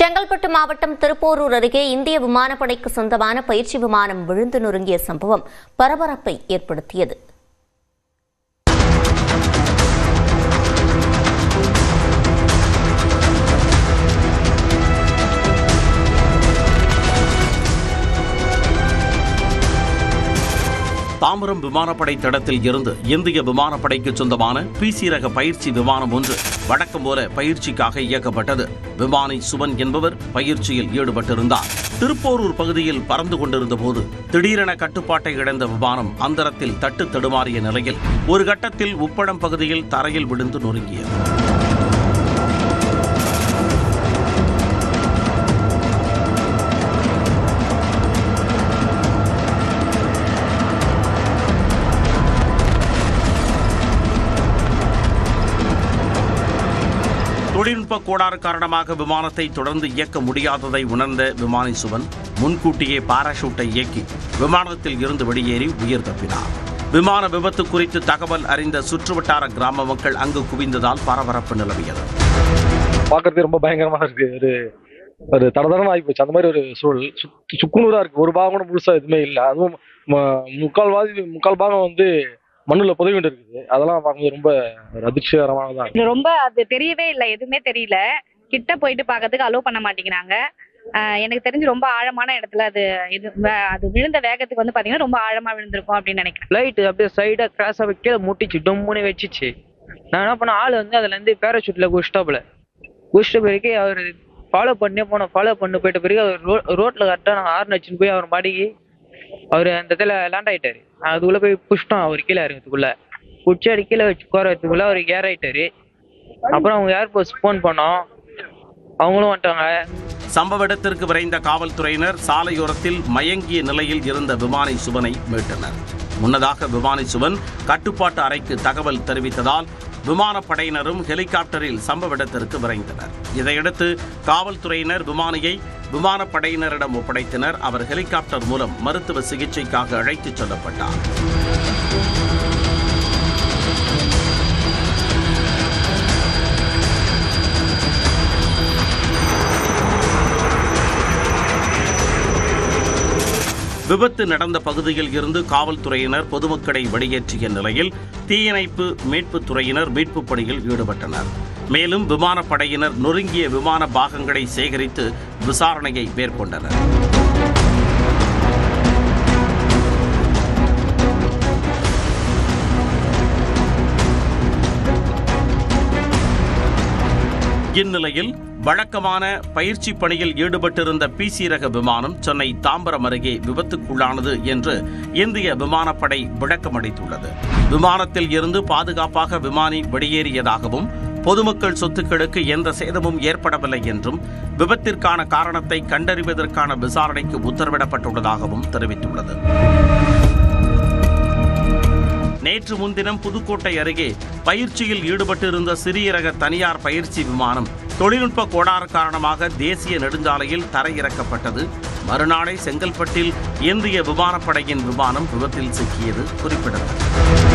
செங்கல்பட்டு மாவட்டம் திருப்போரூர் அருகே இந்திய விமானப்படைக்கு சொந்தமான பயிற்சி விமானம் விழுந்து நொறுங்கிய சம்பவம் பரபரப்பை ஏற்படுத்தியது. தாம்பரம் விமானப்படை தடத்தில் இருந்து இந்திய விமானப்படைக்கு சொந்தமான பிசி ரக பயிற்சி விமானம் ஒன்று வழக்கம் போல பயிற்சிக்காக இயக்கப்பட்டது. விமானி சுவன் என்பவர் பயிற்சியில் ஈடுபட்டிருந்தார். திருப்போரூர் பகுதியில் பறந்து கொண்டிருந்த போது திடீரென கட்டுப்பாட்டை இழந்த விமானம் அந்தரத்தில் தட்டு தடுமாறிய நிலையில் ஒரு கட்டத்தில் உப்பளம் பகுதியில் தரையில் விழுந்து நொறுங்கியது. தொழில்நுட்ப கோளாறு காரணமாக விமானத்தை தொடர்ந்து இயக்க முடியாததை உணர்ந்த விமானி சுவன் முன்கூட்டியே பாராசூட்டை இயக்கி விமானத்தில் இருந்து வெளியேறி உயிர் தப்பினார். விமான விபத்து குறித்து தகவல் அறிந்த சுற்றுவட்டார கிராம மக்கள் அங்கு குவிந்ததால் பரபரப்பு நிலவியது. பார்க்கறதுக்கு ரொம்ப பயங்கரமா இருக்கு. ஒரு தடதடமா ஆகிப்போச்சு. அந்த மாதிரி ஒரு சூழல் சுக்குநூறா இருக்கு. ஒரு பாகம் கூட முழுசா எதுவுமே இல்லை. அதுவும் முக்கால் பாகம் மண்ணுல புதைவு இருக்குது. அதெல்லாம் பார்க்கும்போது ரொம்ப அதிர்ச்சிகரமானதான். ரொம்ப அது தெரியவே இல்லை, எதுவுமே தெரியல. கிட்ட போயிட்டு பார்க்கறதுக்கு அலோவ் பண்ண மாட்டேங்கிறாங்க. எனக்கு தெரிஞ்சு ரொம்ப ஆழமான இடத்துல அது விழுந்த வேகத்துக்கு பாத்தீங்கன்னா ரொம்ப ஆழமா விழுந்திருக்கும் அப்படின்னு நினைக்கிறேன். லைட் அப்படியே சைடா கிராஸா கீழே முட்டிச்சு, டொம்முன்னு வச்சிச்சு. நான் என்ன பண்ண, ஆள் அதுல இருந்து பேராசூட்ல குஷ்ட பிறகு அவர் ஃபாலோ பண்ணி போயிட்ட பிறகு அவர் ரோட்ல கரெக்டா நாங்கள் ஆறு நச்சுன்னு போய் அவர் மாடிக்கு அவர் அந்த இடத்துல லேண்ட் ஆயிட்டாரு. அதுக்குள்ள போய் புஷ்டோம். அவர் கீழே இறங்கிறதுக்குள்ள புடிச்சாடி கீழே வச்சு கோரத்துக்குள்ள அவர் ஏர் ஆயிட்டாரு. அப்புறம் அவங்க ஏர்போர்ட் போன் பண்ணோம், அவங்களும் வந்துட்டாங்க. சம்பவ இடத்திற்கு விரைந்த காவல்துறையினர் சாலையோரத்தில் மயங்கிய நிலையில் இருந்த விமானி சுவனை மீட்டனர். முன்னதாக விமானி சுவன் கட்டுப்பாட்டு அறைக்கு தகவல் தெரிவித்ததால் விமானப்படையினரும் ஹெலிகாப்டரில் சம்பவ இடத்திற்கு விரைந்தனர். இதையடுத்து காவல்துறையினர் விமானியை விமானப்படையினரிடம் ஒப்படைத்தனர். அவர் ஹெலிகாப்டர் மூலம் மருத்துவ சிகிச்சைக்காக அழைத்துச் செல்லப்பட்டார். விபத்து நடந்த பகுதியில் இருந்து காவல்துறையினர் பொதுமக்களை வெளியேற்றிய நிலையில் தீயணைப்பு மீட்புத் துறையினர் மீட்புப் பணியில் ஈடுபட்டனர். மேலும் விமானப்படையினர் நொறுங்கிய விமான பாகங்களை சேகரித்து விசாரணையை மேற்கொண்டனர். இந்நிலையில் வழக்கமான பயிற்சி பணியில் ஈடுபட்டிருந்த பிசி ரக விமானம் சென்னை தாம்பரம் அருகே விபத்துக்குள்ளானது என்று இந்திய விமானப்படை விளக்கமளித்துள்ளது. விமானத்தில் இருந்து பாதுகாப்பாக விமானி வெளியேறியதாகவும் பொதுமக்கள் சொத்துக்களுக்கு எந்த சேதமும் ஏற்படவில்லை என்றும் விபத்திற்கான காரணத்தை கண்டறிவதற்கான விசாரணைக்கு உத்தரவிடப்பட்டுள்ளதாகவும் தெரிவித்துள்ளது. நேற்று முன்தினம் புதுக்கோட்டை அருகே பயிற்சியில் ஈடுபட்டிருந்த சிறிய ரக தனியார் பயிற்சி விமானம் தொழில்நுட்ப கோளாறு காரணமாக தேசிய நெடுஞ்சாலையில் தரையிறக்கப்பட்டது. மறுநாளை செங்கல்பட்டில் இந்திய விமானப்படையின் விமானம் விபத்தில் சிக்கியது குறிப்பிடத்தக்கது.